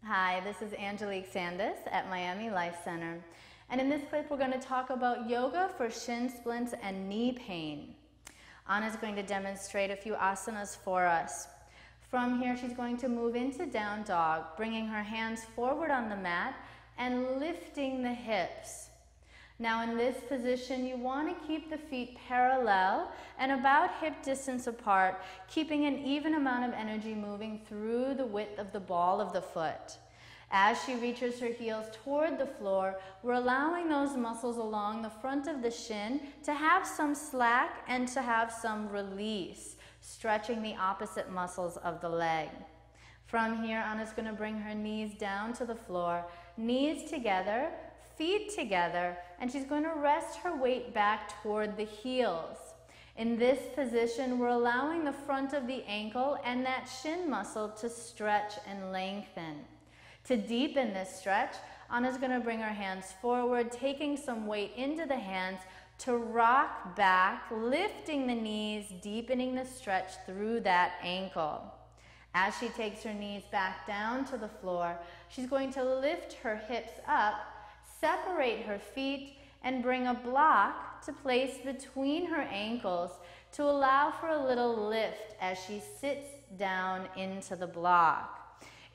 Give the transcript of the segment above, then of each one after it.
Hi, this is Angelique Sandus at Miami Life Center. And in this clip, we're going to talk about yoga for shin splints and knee pain. Anna's going to demonstrate a few asanas for us. From here, she's going to move into down dog, bringing her hands forward on the mat and lifting the hips. Now in this position, you want to keep the feet parallel and about hip distance apart, keeping an even amount of energy moving through the width of the ball of the foot. As she reaches her heels toward the floor, we're allowing those muscles along the front of the shin to have some slack and to have some release, stretching the opposite muscles of the leg. From here, Anna's going to bring her knees down to the floor, knees together, feet together, and she's going to rest her weight back toward the heels. In this position, we're allowing the front of the ankle and that shin muscle to stretch and lengthen. To deepen this stretch, Anna's going to bring her hands forward, taking some weight into the hands to rock back, lifting the knees, deepening the stretch through that ankle. As she takes her knees back down to the floor, she's going to lift her hips up, separate her feet, and bring a block to place between her ankles to allow for a little lift as she sits down into the block.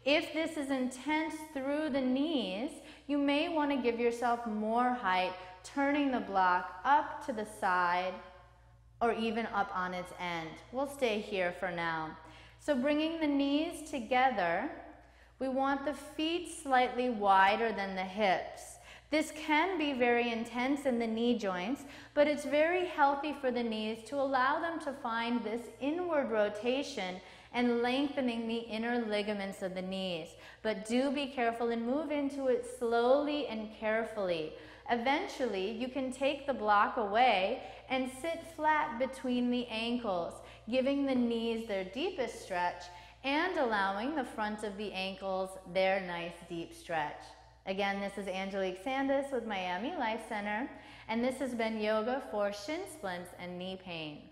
If this is intense through the knees, you may want to give yourself more height, turning the block up to the side or even up on its end. We'll stay here for now. So bringing the knees together, we want the feet slightly wider than the hips. This can be very intense in the knee joints, but it's very healthy for the knees to allow them to find this inward rotation and lengthening the inner ligaments of the knees. But do be careful and move into it slowly and carefully. Eventually, you can take the block away and sit flat between the ankles, giving the knees their deepest stretch and allowing the front of the ankles their nice deep stretch. Again, this is Angelique Sandus with Miami Life Center, and this has been yoga for shin splints and knee pain.